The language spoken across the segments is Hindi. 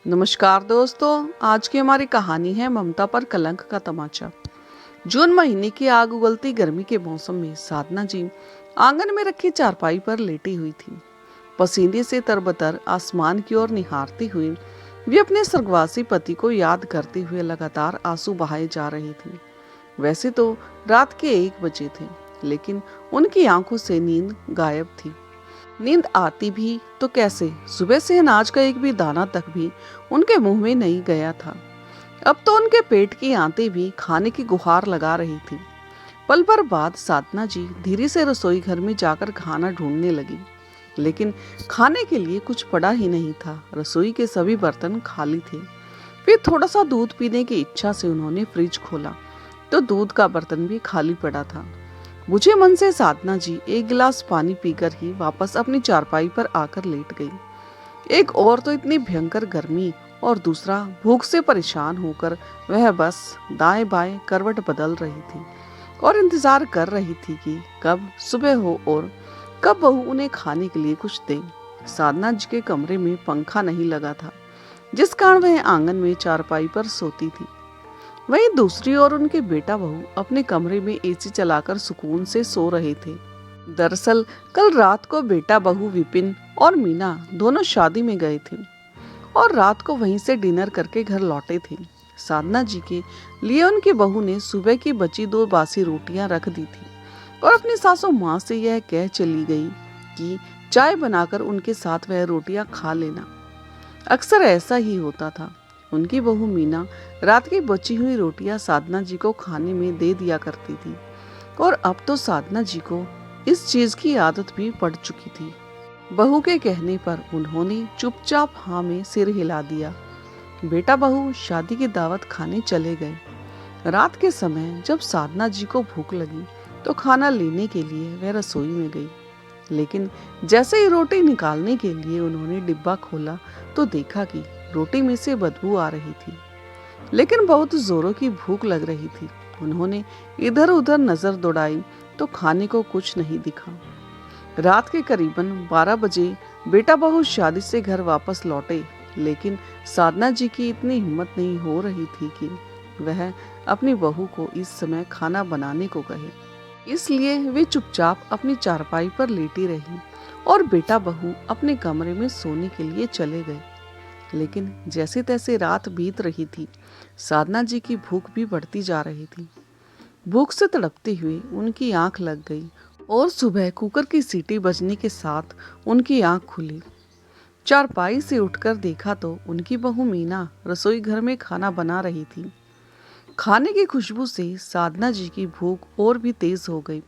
नमस्कार दोस्तों, आज की हमारी कहानी है ममता पर कलंक का तमाचा। जून महीने की आग उगलती गर्मी के मौसम में साधना जी आंगन में रखी चारपाई पर लेटी हुई थी। पसीने से तरबतर आसमान की ओर निहारती हुई वे अपने स्वर्गवासी पति को याद करते हुए लगातार आंसू बहाए जा रही थी। वैसे तो रात के 1 बजे थे, लेकिन उनकी आंखों से नींद गायब थी। नींद आती भी तो कैसे, सुबह से अनाज का एक भी दाना तक भी उनके मुंह में नहीं गया था। अब तो उनके पेट की आंतें भी खाने की गुहार लगा रही थी। पल भर बाद साधना जी धीरे से रसोई घर में जाकर खाना ढूंढने लगी, लेकिन खाने के लिए कुछ पड़ा ही नहीं था। रसोई के सभी बर्तन खाली थे। फिर थोड़ा सा दूध पीने की इच्छा से उन्होंने फ्रिज खोला तो दूध का बर्तन भी खाली पड़ा था। बुझे मन से साधना जी एक गिलास पानी पीकर ही वापस अपनी चारपाई पर आकर लेट गई। एक और तो इतनी भयंकर गर्मी और दूसरा भूख से परेशान होकर वह बस दाएं बाएं करवट बदल रही थी और इंतजार कर रही थी कि कब सुबह हो और कब बहू उन्हें खाने के लिए कुछ दे। साधना जी के कमरे में पंखा नहीं लगा था, जिस कारण वह आंगन में चारपाई पर सोती थी। वहीं दूसरी ओर उनके बेटा बहू अपने कमरे में एसी चलाकर सुकून से सो रहे थे। दरअसल कल रात को बेटा बहू विपिन और मीना दोनों शादी में गए थे और रात को वहीं से डिनर करके घर लौटे थे। साधना जी के लिए उनकी बहू ने सुबह की बची 2 बासी रोटियां रख दी थी और अपनी सासू माँ से यह कह चली गई कि चाय बनाकर उनके साथ वह रोटियां खा लेना। अक्सर ऐसा ही होता था। उनकी बहू मीना रात की बची हुई रोटियां साधना जी को खाने में दे दिया करती थी और अब तो साधना जी को इस चीज की आदत भी पड़ चुकी थी। बहू के कहने पर उन्होंने चुपचाप हाँ में सिर हिला दिया। बेटा बहू शादी की दावत खाने चले गए। रात के समय जब साधना जी को भूख लगी तो खाना लेने के लिए वह रसोई में गई, लेकिन जैसे ही रोटी निकालने के लिए उन्होंने डिब्बा खोला तो देखा कि रोटी में से बदबू आ रही थी, लेकिन बहुत जोरों की भूख लग रही थी। उन्होंने इधर उधर नजर दौड़ाई तो खाने को कुछ नहीं दिखा। रात के करीबन 12 बजे बेटा बहू शादी से घर वापस लौटे, लेकिन साधना जी की इतनी हिम्मत नहीं हो रही थी कि वह अपनी बहू को इस समय खाना बनाने को कहे। इसलिए वे चुपचाप अपनी चारपाई पर लेटी रही और बेटा बहू अपने कमरे में सोने के लिए चले गए। लेकिन जैसे तैसे रात बीत रही थी, साधना जी की भूख भी बढ़ती जा रही थी। भूख से तड़पते हुए उनकी आंख लग गई और सुबह कुकर की सीटी बजने के साथ उनकी आंख खुली। चारपाई से उठकर देखा तो उनकी बहू मीना रसोई घर में खाना बना रही थी। खाने की खुशबू से साधना जी की भूख और भी तेज हो गई।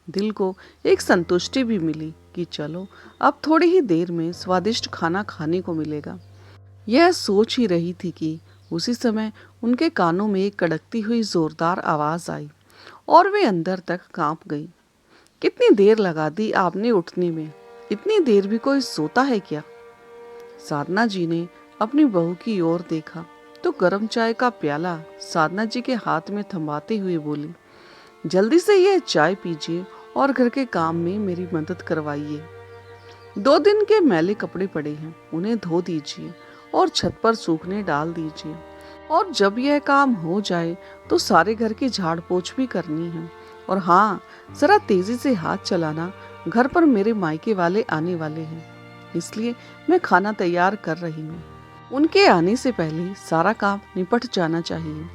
दिल को एक संतुष्टि भी मिली कि चलो अब थोड़ी ही देर में स्वादिष्ट खाना खाने को मिलेगा। यह सोच ही रही थी कि उसी समय उनके कानों में एक कड़कती हुई जोरदार आवाज आई और वे अंदर तक कांप गई। कितनी देर लगा दी आपने उठने में? इतनी देर भी कोई सोता है क्या? साधना जी ने अपनी बहू की ओर देखा तो गर्म चाय का प्याला साधना जी के हाथ में थमाते हुए बोली, जल्दी से यह चाय पीजिए और घर के काम में मेरी मदद करवाइए। 2 दिन के मैले कपड़े पड़े हैं, उन्हें धो दीजिए और छत पर सूखने डाल दीजिए। और जब यह काम हो जाए तो सारे घर की झाड़ पोछ भी करनी है। और हाँ, जरा तेजी से हाथ चलाना, घर पर मेरे मायके वाले आने वाले हैं, इसलिए मैं खाना तैयार कर रही हूँ। उनके आने से पहले सारा काम निपट जाना चाहिए।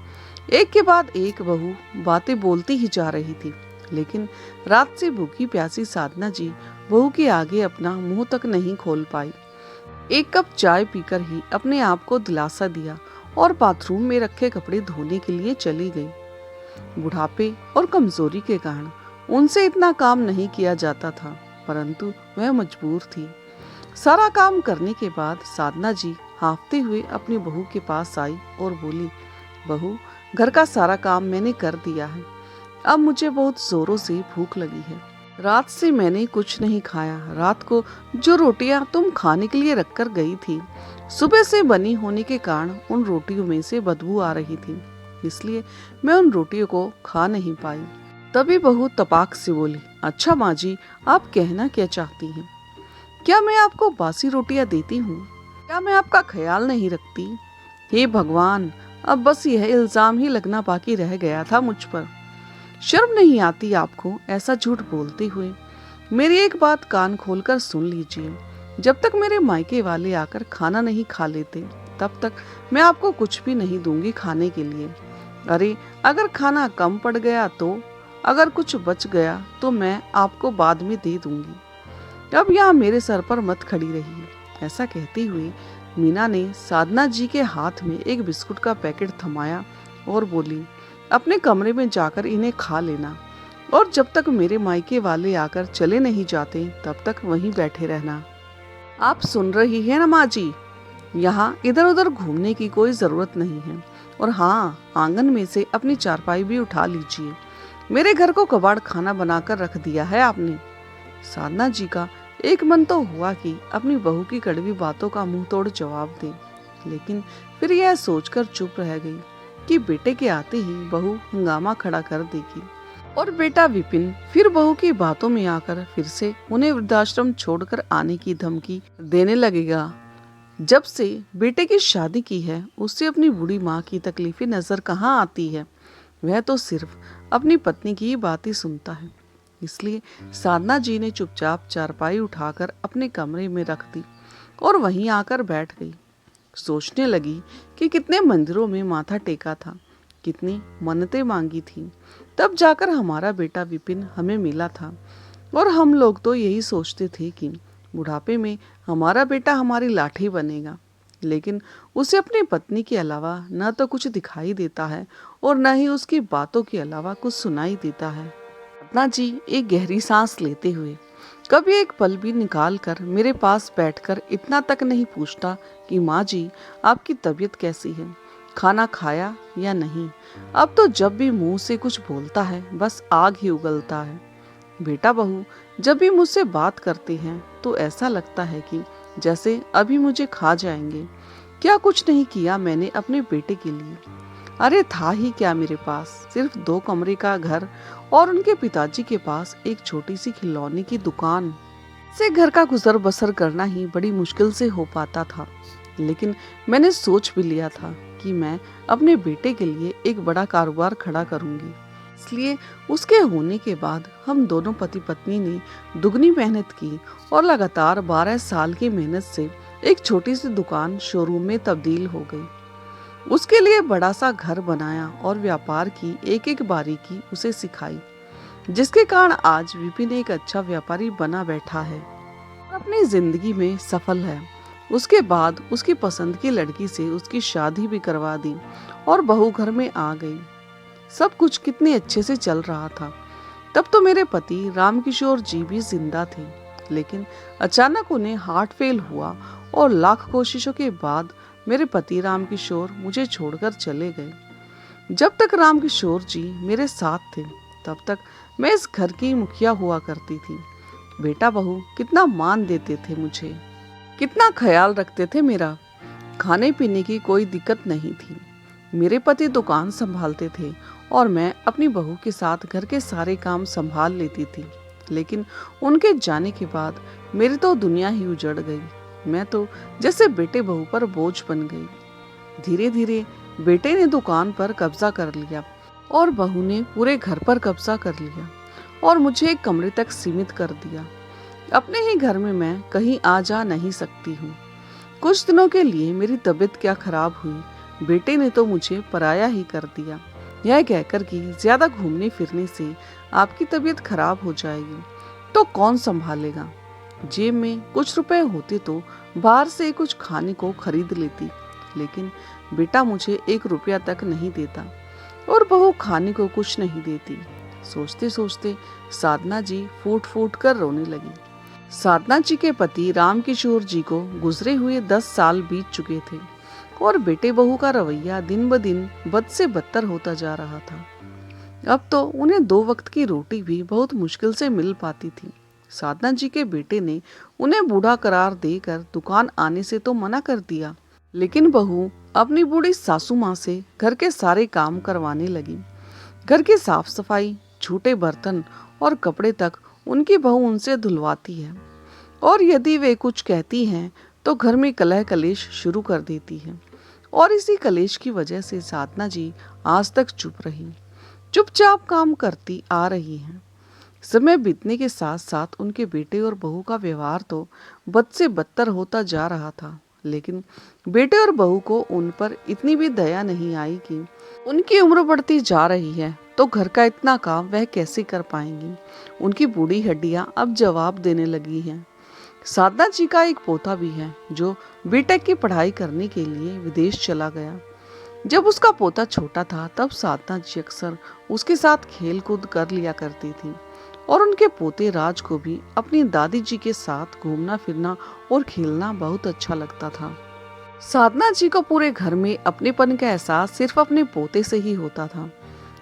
एक के बाद एक बहू बातें बोलती ही जा रही थी, लेकिन रात से भूखी प्यासी साधना जी बहू के आगे अपना मुंह तक नहीं खोल पाई। एक कप चाय पीकर ही अपने आप को दिलासा दिया और बाथरूम में रखे कपड़े धोने के लिए चली गई। बुढ़ापे और कमजोरी के कारण उनसे इतना काम नहीं किया जाता था, परंतु वह मजबूर थी। सारा काम करने के बाद साधना जी हाँफते हुए अपनी बहू के पास आई और बोली, बहू, घर का सारा काम मैंने कर दिया है। अब मुझे बहुत जोरों से भूख लगी है। रात से मैंने कुछ नहीं खाया। रात को जो रोटियां तुम खाने के लिए रखकर गई थी, सुबह से बनी होने के कारण उन रोटियों में से बदबू आ रही थी, इसलिए मैं उन रोटियों को खा नहीं पाई। तभी बहू तपाक से बोली, अच्छा माँ जी, आप कहना क्या चाहती हैं? क्या मैं आपको बासी रोटियां देती हूँ? क्या मैं आपका ख्याल नहीं रखती? हे भगवान, अब बस यह इल्जाम ही लगना बाकी रह गया था मुझ पर। शर्म नहीं आती आपको ऐसा झूठ बोलते हुए? मेरी एक बात कान खोलकर सुन लीजिए। जब तक मेरे मायके वाले आकर खाना नहीं खा लेते, तब तक मैं आपको कुछ भी नहीं दूंगी खाने के लिए। अरे, अगर खाना कम पड़ गया तो, अगर कुछ बच गया तो मैं आपको बाद में दे दूंगी। अब यहाँ मेरे सर पर मत खड़ी रहिए। ऐसा कहती हुई मीना ने साधना जी के हाथ में एक बिस्कुट का पैकेट थमाया और बोली, अपने कमरे में जाकर इन्हें खा लेना, और जब तक मेरे मायके वाले आकर चले नहीं जाते तब तक वहीं बैठे रहना। आप सुन रही हैं ना माँ जी? यहाँ इधर उधर घूमने की कोई जरूरत नहीं है। और हाँ, आंगन में से अपनी चारपाई भी उठा लीजिए। मेरे घर को कबाड़ खाना बनाकर रख दिया है आपने। साधना जी का एक मन तो हुआ कि अपनी बहू की कड़वी बातों का मुंह तोड़ जवाब दे, लेकिन फिर यह सोचकर चुप रह गई कि बेटे के आते ही बहू हंगामा खड़ा कर देगी और बेटा विपिन फिर बहू की बातों में आकर फिर से उन्हें वृद्धाश्रम छोड़कर आने की धमकी देने लगेगा। जब से बेटे की शादी की है, उससे अपनी बूढ़ी माँ की तकलीफें नजर कहाँ आती है। वह तो सिर्फ अपनी पत्नी की ही बातें सुनता है। इसलिए साधना जी ने चुपचाप चारपाई उठाकर अपने कमरे में रख दी और वहीं आकर बैठ गई। सोचने लगी कि कितने मंदिरों में माथा टेका था, कितनी मन्नतें मांगी थी, तब जाकर हमारा बेटा विपिन हमें मिला था। और हम लोग तो यही सोचते थे कि बुढ़ापे में हमारा बेटा हमारी लाठी बनेगा, लेकिन उसे अपनी पत्नी के अलावा न तो कुछ दिखाई देता है और न ही उसकी बातों के अलावा कुछ सुनाई देता है। सपना जी एक गहरी सांस लेते हुए कभी एक पल भी निकाल कर मेरे पास बैठकर इतना तक नहीं पूछता कि माँ जी, आपकी तबीयत कैसी है, खाना खाया या नहीं। अब तो जब भी मुंह से कुछ बोलता है बस आग ही उगलता है। बेटा बहू जब भी मुझसे बात करते हैं तो ऐसा लगता है कि जैसे अभी मुझे खा जाएंगे। क्या कुछ नहीं किया मैंने अपने बेटे के लिए? अरे था ही क्या मेरे पास, सिर्फ 2 कमरे का घर और उनके पिताजी के पास एक छोटी सी खिलौने की दुकान से घर का गुजर बसर करना ही बड़ी मुश्किल से हो पाता था। लेकिन मैंने सोच भी लिया था कि मैं अपने बेटे के लिए एक बड़ा कारोबार खड़ा करूंगी। इसलिए उसके होने के बाद हम दोनों पति पत्नी ने दुगनी मेहनत की और लगातार 12 साल की मेहनत से एक छोटी सी दुकान शोरूम में तब्दील हो गई। उसके लिए बड़ा सा घर बनाया और व्यापार की एक एक बारीकी उसे सिखाई, जिसके कारण आज विपिन एक अच्छा व्यापारी बना बैठा है और अपनी जिंदगी में सफल है। उसके बाद उसकी पसंद की लड़की से उसकी शादी भी करवा दी और बहू घर में आ गई। सब कुछ कितने अच्छे से चल रहा था। तब तो मेरे पति रामकिशोर जी भी जिंदा थे, लेकिन अचानक उन्हें हार्ट फेल हुआ और लाख कोशिशों के बाद मेरे पति रामकिशोर मुझे छोड़कर चले गए। जब तक रामकिशोर जी मेरे साथ थे तब तक मैं इस घर की मुखिया हुआ करती थी। बेटा बहू कितना मान देते थे मुझे, कितना ख्याल रखते थे मेरा। खाने पीने की कोई दिक्कत नहीं थी। मेरे पति दुकान संभालते थे और मैं अपनी बहू के साथ घर के सारे काम संभाल लेती थी। लेकिन उनके जाने के बाद मेरी तो दुनिया ही उजड़ गई। मैं तो जैसे बेटे बहू पर बोझ बन गई। धीरे धीरे बेटे ने दुकान पर कब्जा कर लिया और बहू ने पूरे घर पर कब्जा कर लिया और मुझे एक कमरे तक सीमित कर दिया। अपने ही घर में मैं कहीं आ जा नहीं सकती हूँ। कुछ दिनों के लिए मेरी तबीयत क्या खराब हुई, बेटे ने तो मुझे पराया ही कर दिया, यह कहकर कि ज्यादा घूमने फिरने से आपकी तबीयत खराब हो जाएगी तो कौन संभालेगा। जेब में कुछ रुपए होते तो बाहर से कुछ खाने को खरीद लेती, लेकिन बेटा मुझे 1 रुपया तक नहीं देता और बहू खाने को कुछ नहीं देती। सोचते सोचते साधना जी फूट फूट कर रोने लगी। साधना जी के पति रामकिशोर जी को गुजरे हुए 10 साल बीत चुके थे और बेटे बहू का रवैया दिन ब दिन बद से बदतर होता जा रहा था। अब तो उन्हें 2 वक्त की रोटी भी बहुत मुश्किल से मिल पाती थी। साधना जी के बेटे ने उन्हें बूढ़ा करार देकर दुकान आने से तो मना कर दिया, लेकिन बहू अपनी बूढ़ी सासू माँ से घर के सारे काम करवाने लगी। घर की साफ सफाई, झूठे बर्तन और कपड़े तक उनकी बहू उनसे धुलवाती है और यदि वे कुछ कहती हैं तो घर में कलह कलेश शुरू कर देती है। और इसी कलेश की वजह से साधना जी आज तक चुप रही, चुपचाप काम करती आ रही हैं। समय बीतने के साथ साथ उनके बेटे और बहू का व्यवहार तो बद से बदतर होता जा रहा था, लेकिन बेटे और बहू को उन पर इतनी भी दया नहीं आई कि उनकी उम्र बढ़ती जा रही है तो घर का इतना काम वह कैसे कर पाएंगी। उनकी बूढ़ी हड्डियां अब जवाब देने लगी हैं। साधना जी का एक पोता भी है जो बीटेक की पढ़ाई करने के लिए विदेश चला गया। जब उसका पोता छोटा था तब साधना जी अक्सर उसके साथ खेल कूद कर लिया करती थी और उनके पोते राज को भी अपनी दादी जी के साथ घूमना फिरना और खेलना बहुत अच्छा लगता था। साधना जी को पूरे घर में अपनेपन का एहसास सिर्फ अपने पोते से ही होता था।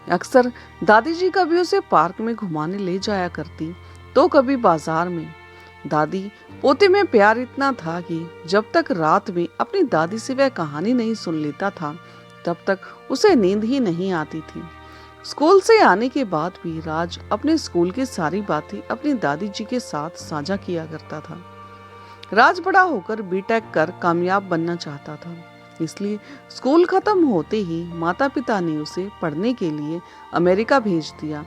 अक्सर दादी जी कभी उसे पार्क में घुमाने ले जाया करती तो कभी बाजार में। दादी पोते में प्यार इतना था कि जब तक रात में अपनी दादी से वह कहानी नहीं सुन लेता था तब तक उसे नींद ही नहीं आती थी। स्कूल से आने के बाद भी राज अपने स्कूल की सारी बातें अपनी दादी जी के साथ साझा किया करता था। राज बड़ा होकर बीटेक कर कामयाब बनना चाहता था, इसलिए स्कूल खत्म होते ही माता पिता ने उसे पढ़ने के लिए अमेरिका भेज दिया।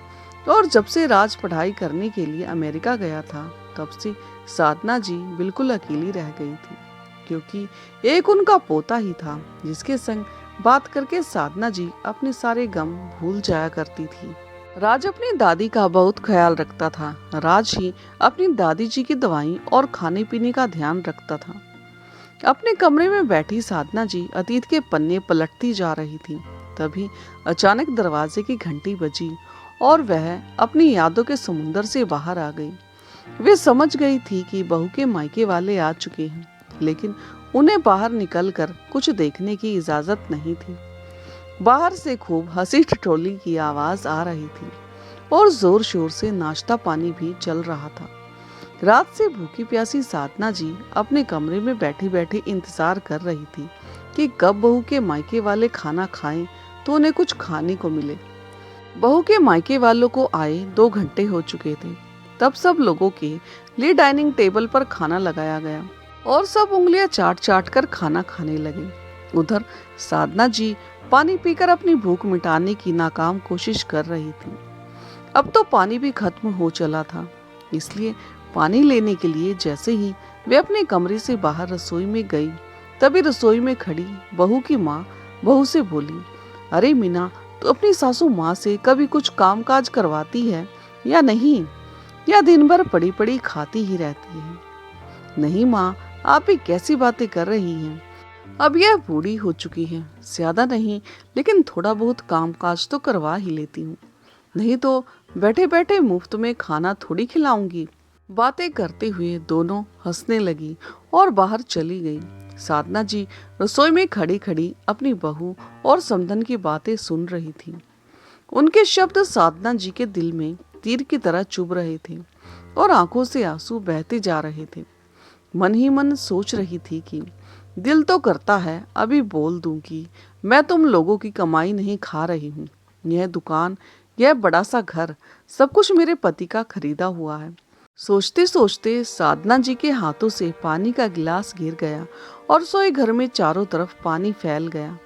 और जब से राज पढ़ाई करने के लिए अमेरिका गया था तब से साधना जी बिल्कुल अकेली रह गई थी, क्योंकि एक उनका पोता ही था जिसके संग बात करके साधना जी अपने सारे गम भूल जाया करती थी। राज अपनी दादी का बहुत ख्याल रखता था। राज ही अपनी दादी जी की दवाई और खाने पीने का ध्यान रखता था। अपने कमरे में बैठी साधना जी अतीत के पन्ने पलटती जा रही थी। तभी अचानक दरवाजे की घंटी बजी और वह अपनी यादों के समुंदर से बाहर आ गई। वे समझ गई थी कि बहू के मायके वाले आ चुके हैं, लेकिन उन्हें बाहर निकलकर कुछ देखने की इजाजत नहीं थी। बाहर से खूब हंसी ठिठोली की आवाज आ रही थी और जोर शोर से नाश्ता पानी भी चल रहा था। रात से भूखी प्यासी साधना जी अपने कमरे में बैठी बैठी इंतजार कर रही थी कि कब बहू के मायके वाले खाना खाएं तो उन्हें कुछ खाने को मिले। बहू के मायके वालों को आए 2 घंटे हो चुके थे। तब सब लोगों के लिए डाइनिंग टेबल पर खाना लगाया गया और सब उंगलियां चाट चाट कर खाना खाने लगे। उधर साधना जी पानी पीकर अपनी भूख मिटाने की नाकाम कोशिश कर रही थी। अब तो पानी भी खत्म हो चला था, इसलिए पानी लेने के लिए जैसे ही वे अपने कमरे से बाहर रसोई में गई तभी रसोई में खड़ी बहू की माँ बहू से बोली, अरे मीना, तो अपनी सासू माँ से कभी कुछ काम काज करवाती है या नहीं, या दिन भर पड़ी पड़ी खाती ही रहती है। नहीं माँ, आप भी कैसी बातें कर रही हैं। अब यह बूढ़ी हो चुकी है, ज्यादा नहीं लेकिन थोड़ा बहुत काम काज तो करवा ही लेती हूँ, नहीं तो बैठे बैठे मुफ्त में खाना थोड़ी खिलाऊंगी। बातें करते हुए दोनों हंसने लगी और बाहर चली गई। साधना जी रसोई में खड़ी खड़ी अपनी बहू और समधन की बातें सुन रही थी। उनके शब्द साधना जी के दिल में तीर की तरह चुभ रहे थे और आंखों से आंसू बहते जा रहे थे। मन ही मन सोच रही थी कि दिल तो करता है अभी बोल दूं कि मैं तुम लोगों की कमाई नहीं खा रही हूँ। यह दुकान, यह बड़ा सा घर, सब कुछ मेरे पति का खरीदा हुआ है। सोचते सोचते साधना जी के हाथों से पानी का गिलास गिर गया और रसोई घर में चारों तरफ पानी फैल गया।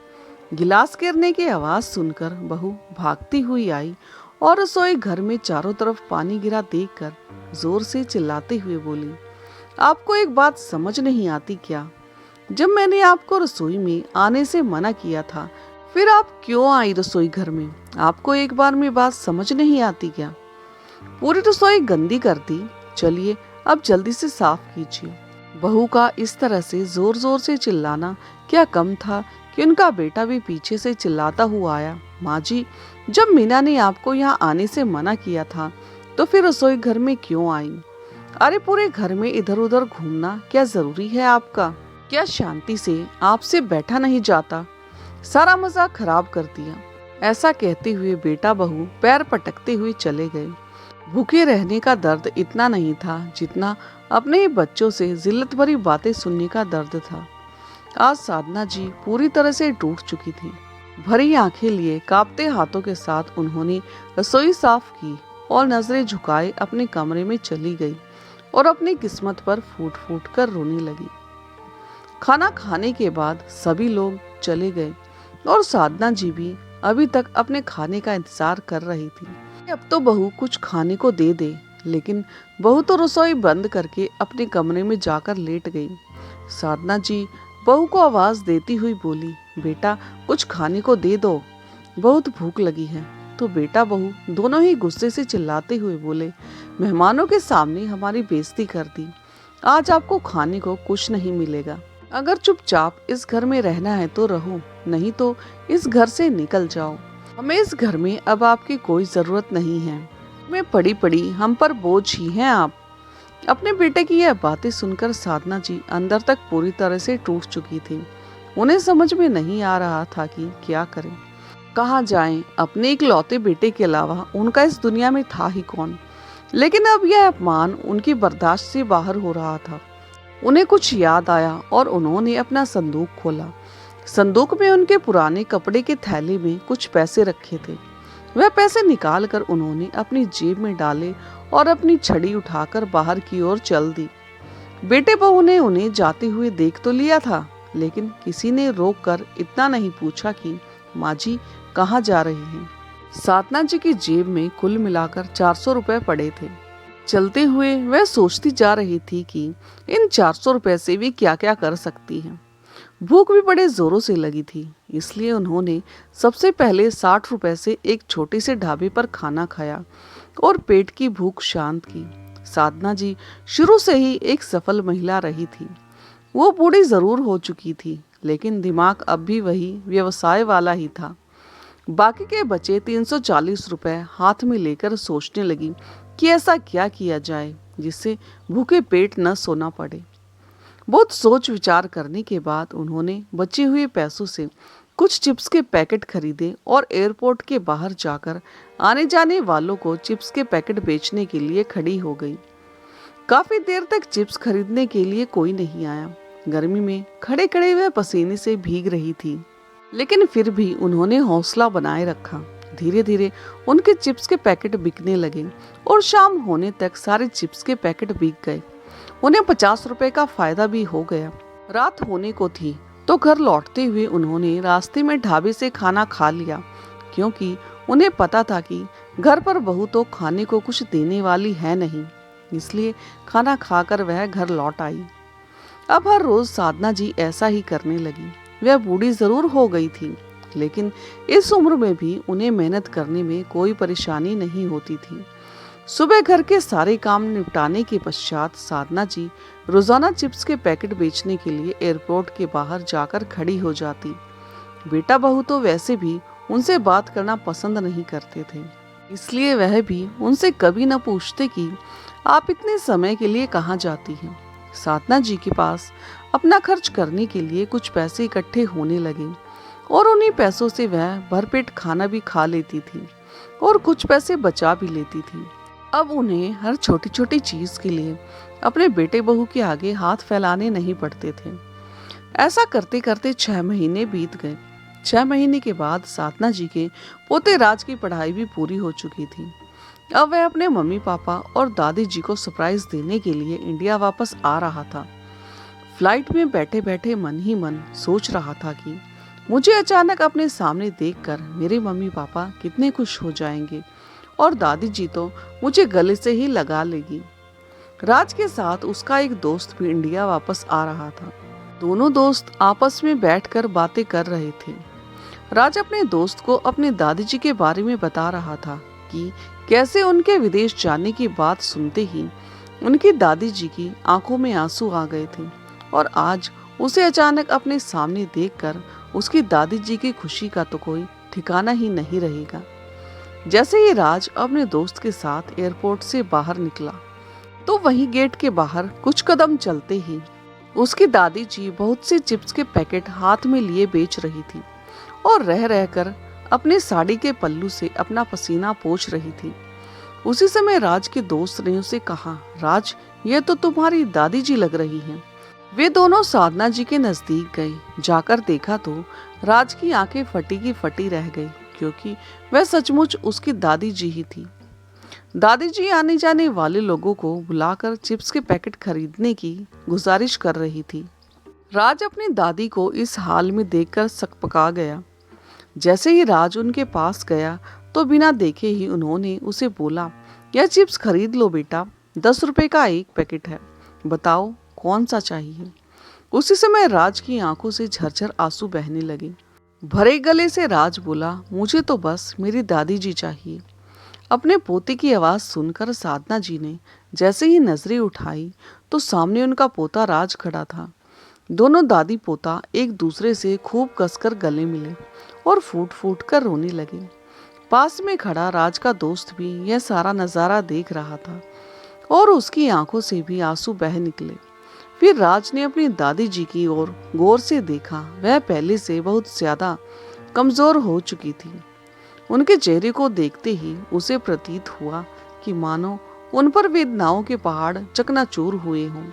गिलास गिरने की आवाज सुनकर बहू भागती हुई आई और रसोई घर में चारों तरफ पानी गिरा देखकर जोर से चिल्लाते हुए बोली, आपको एक बात समझ नहीं आती क्या? जब मैंने आपको रसोई में आने से मना किया था, फिर आप क्यों आई रसोई घर में? आपको एक बार में बात समझ नहीं आती क्या? पूरी रसोई गंदी कर दी, चलिए अब जल्दी से साफ कीजिए। बहू का इस तरह से जोर जोर से चिल्लाना क्या कम था कि उनका बेटा भी पीछे से चिल्लाता हुआ आया, माँ जी, जब मीना ने आपको यहाँ आने से मना किया था तो फिर रसोई घर में क्यों आई? अरे पूरे घर में इधर उधर घूमना क्या जरूरी है आपका? क्या शांति से आपसे बैठा नहीं जाता? सारा मजा खराब कर दिया। ऐसा कहते हुए बेटा बहू पैर पटकते हुए चले गए। भूखे रहने का दर्द इतना नहीं था जितना अपने ही बच्चों से जिल्लत भरी बातें सुनने का दर्द था। आज साधना जी पूरी तरह से टूट चुकी थी। भरी आंखें लिए कांपते हाथों के साथ उन्होंने रसोई साफ की और नजरें झुकाए अपने कमरे में चली गई और अपनी किस्मत पर फूट फूट कर रोने लगी। खाना खाने के बाद सभी लोग चले गए और साधना जी भी अभी तक अपने खाने का इंतजार कर रही थी। अब तो बहू कुछ खाने को दे दे, लेकिन बहू तो रसोई बंद करके अपने कमरे में जाकर लेट गई। साधना जी बहू को आवाज देती हुई बोली, बेटा कुछ खाने को दे दो, बहुत भूख लगी है। तो बेटा बहू दोनों ही गुस्से से चिल्लाते हुए बोले, मेहमानों के सामने हमारी बेइज्जती कर दी, आज आपको खाने को कुछ नहीं मिलेगा। अगर चुपचाप इस घर में रहना है तो रहो, नहीं तो इस घर से निकल जाओ। हमें इस घर में अब आपकी कोई जरूरत नहीं है। मैं पड़ी पड़ी हम पर बोझ ही हैं आप। अपने बेटे की यह बातें सुनकर साधना जी अंदर तक पूरी तरह से टूट चुकी थी। उन्हें समझ में नहीं आ रहा था कि क्या करें, कहाँ जाएं। अपने इकलौते बेटे के अलावा उनका इस दुनिया में था ही कौन। लेकिन अब यह अपमान उनकी बर्दाश्त से बाहर हो रहा था। उन्हें कुछ याद आया और उन्होंने अपना संदूक खोला। संदूक में उनके पुराने कपड़े के थैले में कुछ पैसे रखे थे। वह पैसे निकालकर उन्होंने अपनी जेब में डाले और अपनी छड़ी उठाकर बाहर की ओर चल दी। बेटे बहू ने उन्हें जाते हुए देख तो लिया था, लेकिन किसी ने रोक कर इतना नहीं पूछा कि माँ जी कहाँ जा रही हैं। साधना जी की जेब में कुल मिलाकर 400 रुपए पड़े थे। चलते हुए वह सोचती जा रही थी कि इन 400 रुपए से भी क्या क्या कर सकती है। भूख भी बड़े जोरों से लगी थी, इसलिए उन्होंने सबसे पहले 60 रुपए से एक छोटे से ढाबे पर खाना खाया और पेट की भूख शांत की। साधना जी शुरू से ही एक सफल महिला रही थी। वो बूढ़ी जरूर हो चुकी थी, लेकिन दिमाग अब भी वही व्यवसाय वाला ही था। बाकी के बचे 340 रुपए हाथ में लेकर सोचने लगी कि ऐसा क्या किया जाए जिससे भूखे पेट न सोना पड़े। बहुत सोच विचार करने के बाद उन्होंने बचे हुए पैसों से कुछ चिप्स के पैकेट खरीदे और एयरपोर्ट के बाहर जाकर आने जाने वालों को चिप्स के पैकेट बेचने के लिए खड़ी हो गई। काफी देर तक चिप्स खरीदने के लिए कोई नहीं आया। गर्मी में खड़े खड़े वह पसीने से भीग रही थी, लेकिन फिर भी उन्होंने हौसला बनाए रखा। धीरे धीरे उनके चिप्स के पैकेट बिकने लगे और शाम होने तक सारे चिप्स के पैकेट बिक गए। उन्हें 50 रुपए का फायदा भी हो गया। रात होने को थी तो घर लौटते हुए उन्होंने रास्ते में ढाबे से खाना खा लिया, क्योंकि उन्हें पता था कि घर पर बहू तो खाने को कुछ देने वाली है नहीं। इसलिए खाना खाकर वह घर लौट आई। अब हर रोज साधना जी ऐसा ही करने लगी। वह बूढ़ी जरूर हो गई थी, लेकिन इस उम्र में भी उन्हें मेहनत करने में कोई परेशानी नहीं होती थी। सुबह घर के सारे काम निपटाने के पश्चात साधना जी रोजाना चिप्स के पैकेट बेचने के लिए एयरपोर्ट के बाहर जाकर खड़ी हो जाती। बेटा बहू तो वैसे भी उनसे बात करना पसंद नहीं करते थे, इसलिए वह भी उनसे कभी न पूछते कि आप इतने समय के लिए कहाँ जाती हैं। साधना जी के पास अपना खर्च करने के लिए कुछ पैसे इकट्ठे होने लगे और उन्हीं पैसों से वह भरपेट खाना भी खा लेती थी और कुछ पैसे बचा भी लेती थी। अब उन्हें हर छोटी छोटी चीज के लिए अपने बेटे बहू के आगे हाथ फैलाने नहीं पड़ते थे। ऐसा करते करते 6 महीने बीत गए। 6 महीने के बाद साधना जी के पोते राज की पढ़ाई भी पूरी हो चुकी थी। अब वह अपने मम्मी पापा और दादी जी को सरप्राइज देने के लिए इंडिया वापस आ रहा था। फ्लाइट में बैठे बैठे मन ही मन सोच रहा था कि मुझे अचानक अपने सामने देखकर मेरे मम्मी पापा कितने खुश हो जाएंगे और दादी जी तो मुझे गले से ही लगा लेगी। राज के साथ उसका एक दोस्त भी इंडिया वापस आ रहा था। दोनों दोस्त आपस में बैठकर बातें कर रहे थे। राज अपने दोस्त को अपने दादी जी के बारे में बता रहा था कि कैसे उनके विदेश जाने की बात सुनते ही उनकी दादी जी की आंखों में आंसू आ गए थे और आज उसे अचानक अपने सामने देखकर उसकी दादी जी की खुशी का तो कोई ठिकाना ही नहीं रहेगा। जैसे ही राज अपने दोस्त के साथ एयरपोर्ट से बाहर निकला तो वहीं गेट के बाहर कुछ कदम चलते ही उसकी दादी जी बहुत से चिप्स के पैकेट हाथ में लिए बेच रही थी और रह रहकर अपने साड़ी के पल्लू से अपना पसीना पोंछ रही थी। उसी समय राज के दोस्त ने उसे कहा, राज ये तो तुम्हारी दादी जी लग रही हैं। वे दोनों साधना जी के नजदीक गए। जाकर देखा तो राज की आंखें फटी की फटी रह गई, क्योंकि वह सचमुच उसकी दादी जी ही थी। दादी जी आने जाने वाले लोगों को बुलाकर चिप्स के पैकेट खरीदने की गुजारिश कर रही थी। राज अपनी दादी को इस हाल में देखकर सकपका गया। जैसे ही राज उनके पास गया तो बिना देखे ही उन्होंने उसे बोला, यह चिप्स खरीद लो बेटा, 10 रुपए का एक पैकेट है, बताओ कौन सा चाहिए। उसी समय राज की आंखों से झरझर आंसू बहने लगे। भरे गले से राज बोला, मुझे तो बस मेरी दादी जी चाहिए। अपने पोते की आवाज़ सुनकर साधना जी ने जैसे ही नजरें उठाई तो सामने उनका पोता राज खड़ा था। दोनों दादी पोता एक दूसरे से खूब कसकर गले मिले और फूट फूट कर रोने लगे। पास में खड़ा राज का दोस्त भी यह सारा नज़ारा देख रहा था और उसकी आंखों से भी आंसू बह निकले। फिर राज ने अपनी दादी जी की ओर गौर से देखा। वह पहले से बहुत ज्यादा कमजोर हो चुकी थी। उनके चेहरे को देखते ही उसे प्रतीत हुआ कि मानो उन पर वेदनाओं के पहाड़ चकनाचूर हुए हों।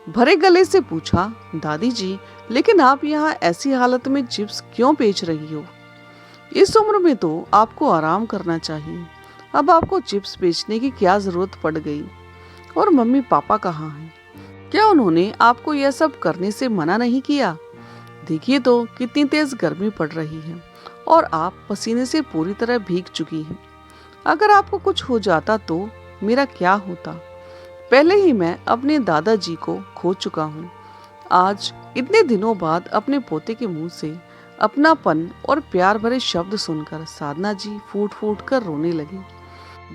भरे गले से पूछा, दादी जी, लेकिन आप यहाँ ऐसी हालत में चिप्स क्यों बेच रही हो? इस उम्र में तो आपको आराम करना चाहिए। अब आपको चिप्स बेचने की क्या जरूरत पड़ गई? और मम्मी पापा कहाँ हैं? क्या उन्होंने आपको यह सब करने से मना नहीं किया? देखिए तो कितनी तेज गर्मी पड़ रही है और आप पसीने से पूरी तरह भीग चुकी हैं। अगर आपको कुछ हो जाता तो मेरा क्या होता? पहले ही मैं अपने दादाजी को खो चुका हूँ। आज इतने दिनों बाद अपने पोते के मुंह से अपनापन और प्यार भरे शब्द सुनकर साधना जी फूट फूट कर रोने लगी।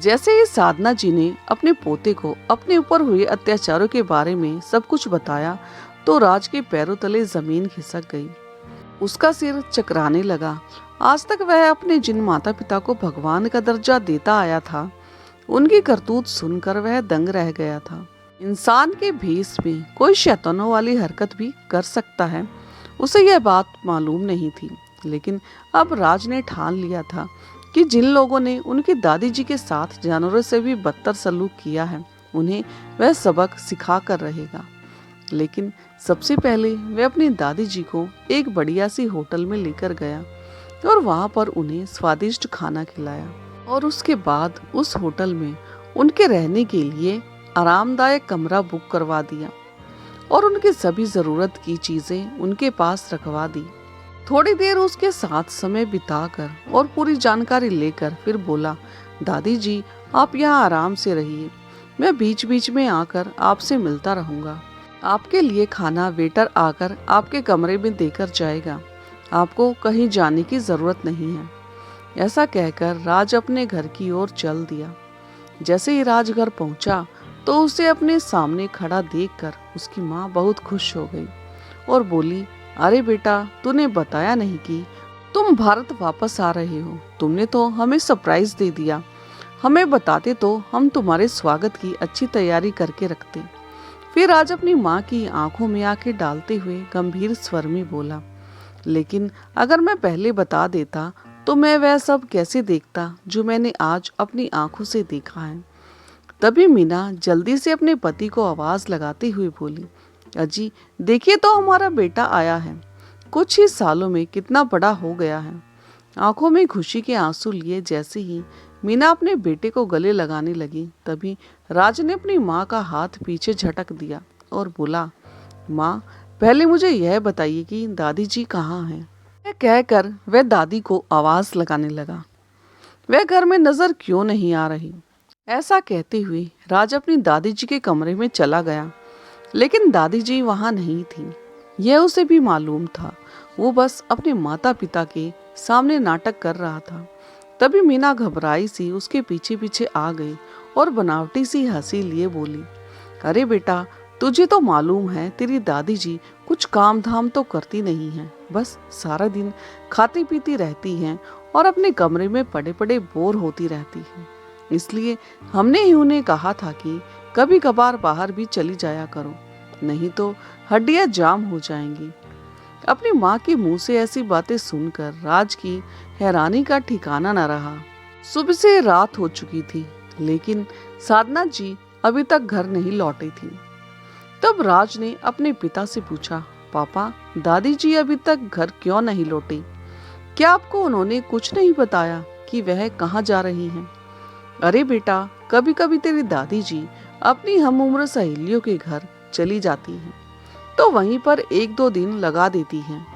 जैसे ही साधना जी ने अपने पोते को अपने ऊपर हुए अत्याचारों के बारे में सब कुछ बताया तो राज के पैरों तले जमीन खिसक गई। उसका सिर चकराने लगा। आज तक वह अपने जिन माता पिता को भगवान का दर्जा देता आया था, उनकी करतूत सुनकर वह दंग रह गया था। इंसान के भेष में कोई शैतानों वाली हरकत भी कर सकता है, उसे यह बात मालूम नहीं थी। लेकिन अब राज ने ठान लिया था कि जिन लोगों ने उनकी दादी जी के साथ जानवरों से भी बदतर सलूक किया है, उन्हें वह सबक सिखा कर रहेगा। लेकिन सबसे पहले वह अपनी दादी जी को एक बढ़िया सी होटल में लेकर गया और वहां पर उन्हें स्वादिष्ट खाना खिलाया और उसके बाद उस होटल में उनके रहने के लिए आरामदायक कमरा बुक करवा दिया और उनकी सभी जरूरत की चीजें उनके पास रखवा दी। थोड़ी देर उसके साथ समय बिताकर और पूरी जानकारी लेकर फिर बोला, दादी जी, आप यहाँ आराम से रहिए, मैं बीच बीच में आकर आपसे मिलता रहूंगा। आपके लिए खाना वेटर आकर आपके कमरे में देकर जाएगा, आपको कहीं जाने की जरूरत नहीं है। ऐसा कहकर राज अपने घर की ओर चल दिया। जैसे ही राज घर पहुंचा तो उसे अपने सामने खड़ा देखकर उसकी माँ बहुत खुश हो गई और बोली, अरे बेटा, तूने बताया नहीं कि तुम भारत वापस आ रहे हो। तुमने तो हमें सरप्राइज दे दिया। हमें बताते तो हम तुम्हारे स्वागत की अच्छी तैयारी करके रखते। फिर आज अपनी माँ की आंखों में आंखें डालते हुए गंभीर स्वर में बोला, लेकिन अगर मैं पहले बता देता तो मैं वह सब कैसे देखता जो मैंने आज अपनी आंखों से देखा है। तभी मीना जल्दी से अपने पति को आवाज लगाते हुए बोली, अजी देखिए तो हमारा बेटा आया है। कुछ ही सालों में कितना बड़ा हो गया है। आंखों में खुशी के आंसू लिए जैसे ही मीना अपने बेटे को गले लगाने लगी, तभी राज ने अपनी माँ का हाथ पीछे झटक दिया और बोला, माँ, पहले मुझे यह बताइए कि दादी जी कहाँ हैं? यह कहकर वह दादी को आवाज लगाने लगा, वह घर में नजर क्यों नहीं आ रही? ऐसा कहते हुए राज अपनी दादी जी के कमरे में चला गया, लेकिन दादी जी वहां नहीं थी। यह उसे भी मालूम था। वो बस अपने माता पिता के सामने नाटक कर रहा था। तभी मीना घबराई सी उसके पीछे पीछे आ गई और बनावटी सी हंसी लिए बोली, अरे बेटा, तुझे तो मालूम है तेरी दादी जी कुछ काम धाम तो करती नहीं है, बस सारा दिन खाती पीती रहती हैं और अपने कमरे में पड़े पड़े बोर होती रहती है। इसलिए हमने ही उन्हें कहा था कि कभी कभार बाहर भी चली जाया करो, नहीं तो हड्डियां जाम हो जाएंगी। अपनी माँ के मुंह से ऐसी बातें सुनकर राज की हैरानी का ठिकाना न रहा। सुबह से रात हो चुकी थी, लेकिन साधना जी अभी तक घर नहीं लौटी थी। तब राज ने अपने पिता से पूछा, पापा, दादी जी अभी तक घर क्यों नहीं लौटी? क्या आपको उन्होंने कुछ नहीं बताया कि वह कहाँ जा रही हैं? अरे बेटा, कभी कभी तेरी दादी जी अपनी हम उम्र सहेलियों के घर चली जाती हैं, तो वहीं पर 1-2 दिन लगा देती हैं।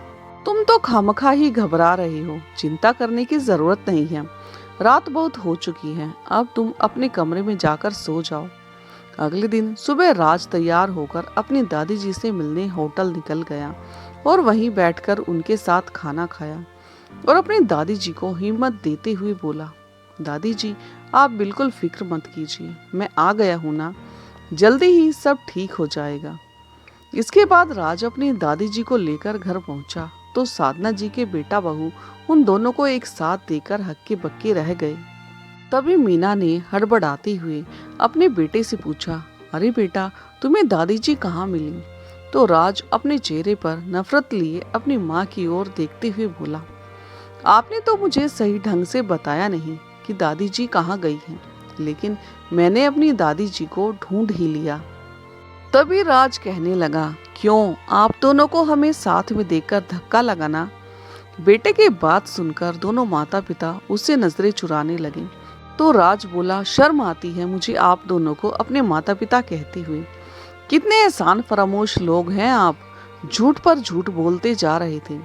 तुम तो खामखा ही घबरा रहे हो, चिंता करने की जरूरत नहीं है। रात बहुत हो चुकी है, अब तुम अपने कमरे में जाकर सो जाओ। अगले दिन सुबह राज तैयार होकर अपनी दादी जी से मिलने होटल निकल गया और वहीं बैठकर उनके साथ खाना खाया और अपनी दादी जी को हिम्मत देते हुए बोला, दादी जी आप बिल्कुल फिक्र मत कीजिए, मैं आ गया हूँ ना, जल्दी ही सब ठीक हो जाएगा। इसके बाद राज अपनी दादी जी को लेकर घर पहुंचा तो साधना जी के बेटा बहू उन दोनों को एक साथ देकर हक्के बक्के रह गए। तभी मीना ने हड़बड़ाते हुए अपने बेटे से पूछा, अरे बेटा तुम्हें दादी जी कहाँ मिली? तो राज अपने चेहरे पर नफरत लिए अपनी माँ की ओर देखते हुए बोला, आपने तो मुझे सही ढंग से बताया नहीं कि दादी जी कहाँ गई हैं, लेकिन मैंने अपनी दादी जी को ढूंढ ही लिया। तभी राज कहने लगा, क्यों आप दोनों को हमें साथ में देखकर धक्का लगाना? बेटे की बात सुनकर दोनों माता पिता उससे नजरें चुराने लगे तो राज बोला, शर्म आती है मुझे आप दोनों को अपने माता पिता कहते हुए। कितने एहसान फरामोश लोग हैं आप, झूठ पर झूठ बोलते जा रहे थे।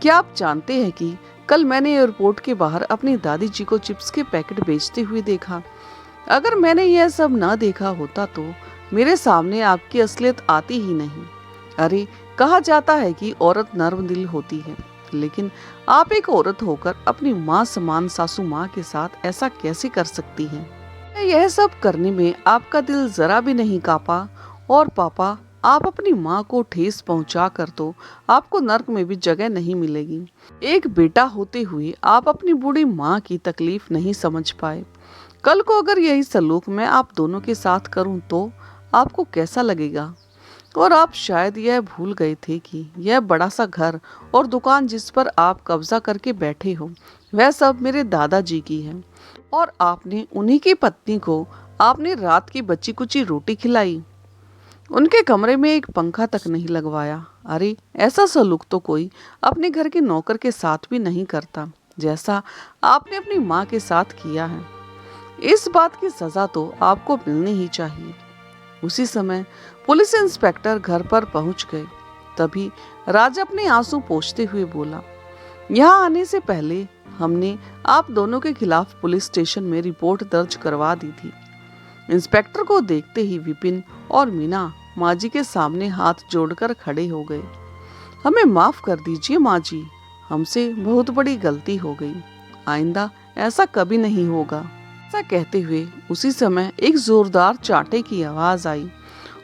क्या आप जानते हैं कि कल मैंने एयरपोर्ट के बाहर अपनी दादी जी को चिप्स के पैकेट बेचते हुए देखा। अगर मैंने यह सब न देखा होता तो मेरे सामने आपकी असलियत आती ही नहीं। अरे कहा जाता है कि औरत नर्म दिल होती है, लेकिन आप एक औरत होकर अपनी माँ समान सासू माँ के साथ ऐसा कैसे कर सकती हैं? यह सब करने में आपका दिल जरा भी नहीं कांपा। और पापा आप अपनी माँ को ठेस पहुँचा कर तो आपको नर्क में भी जगह नहीं मिलेगी। एक बेटा होते हुए आप अपनी बूढ़ी माँ की तकलीफ नहीं समझ पाए। कल को अगर यही सलूक मैं आप दोनों के साथ करूं तो आपको कैसा लगेगा? और आप शायद यह भूल गए थे कि यह बड़ा सा घर और दुकान जिस पर आप कब्जा करके बैठे हो वह सब मेरे दादाजी की है और आपने उन्हीं की पत्नी को आपने रात की बची कुची रोटी खिलाई, उनके कमरे में एक पंखा तक नहीं लगवाया। अरे ऐसा सलूक तो कोई अपने घर के नौकर के साथ भी नहीं करता जैसा आपने अपनी माँ के साथ किया है। इस बात की सजा तो आपको मिलनी ही चाहिए। उसी समय पुलिस इंस्पेक्टर घर पर पहुंच गए। तभी राज अपने आंसू पोंछते हुए बोला, यहाँ आने से पहले हमने आप दोनों के खिलाफ पुलिस स्टेशन में रिपोर्ट दर्ज करवा दी थी। इंस्पेक्टर को देखते ही विपिन और मीना माँ जी के सामने हाथ जोड़कर खड़े हो गए। हमें माफ कर दीजिए माँ जी, हमसे बहुत बड़ी गलती हो गई, आइंदा ऐसा कभी नहीं होगा। ऐसा कहते हुए उसी समय एक जोरदार चांटे की आवाज आई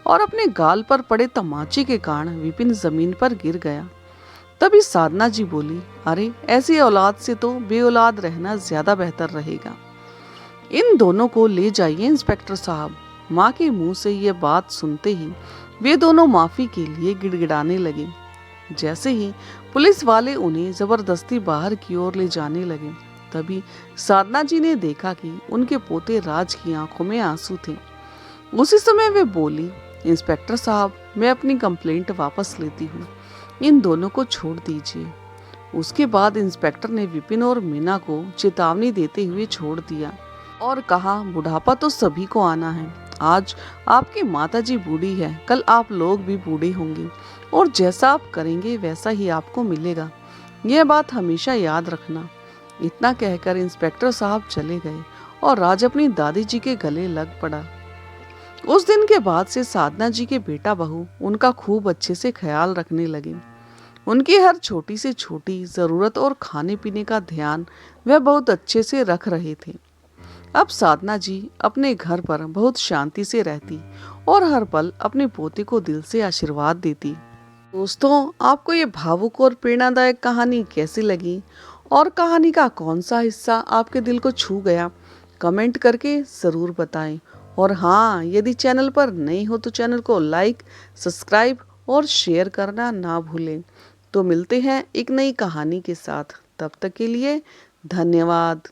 और अपने गाल पर पड़े तमाचे के कारण विपिन जमीन पर गिर गया। तभी साधना जी बोली, अरे ऐसी औलाद से तो बेऔलाद रहना ज्यादा बेहतर रहेगा। इन दोनों को ले जाइए इंस्पेक्टर साहब। माँ के मुंह से ये बात सुनते ही वे दोनों माफी के लिए गिड़गिड़ाने लगे। जैसे ही पुलिस वाले उन्हें जबरदस्ती बाहर की ओर ले जाने लगे तभी साधना जी ने देखा कि उनके पोते राज की आंखों में आंसू थे। उसी समय वे बोली, इंस्पेक्टर साहब मैं अपनी कंप्लेंट वापस लेती हूँ, इन दोनों को छोड़ दीजिए। उसके बाद इंस्पेक्टर ने विपिन और मीना को चेतावनी देते हुए छोड़ दिया और कहा, बुढ़ापा तो सभी को आना है। आज आपकी माताजी बूढ़ी है, कल आप लोग भी बूढ़े होंगे और जैसा आप करेंगे वैसा ही आपको मिलेगा। यह बात हमेशा याद रखना। इतना कहकर इंस्पेक्टर साहब चले गए और राज अपनी दादी जी के गले लग पड़ा। उस दिन के बाद से साधना जी के बेटा बहू उनका खूब अच्छे से ख्याल रखने लगे। उनकी हर छोटी से छोटी जरूरत और खाने पीने का ध्यान वह बहुत अच्छे से रख रहे थे। अब साधना जी अपने घर पर बहुत शांति से रहती और हर पल अपने पोते को दिल से आशीर्वाद देती। दोस्तों, आपको ये भावुक और प्रेरणादायक कहानी कैसी लगी और कहानी का कौन सा हिस्सा आपके दिल को छू गया, कमेंट करके ज़रूर बताएं। और हाँ, यदि चैनल पर नए हो तो चैनल को लाइक, सब्सक्राइब और शेयर करना ना भूलें। तो मिलते हैं एक नई कहानी के साथ, तब तक के लिए धन्यवाद।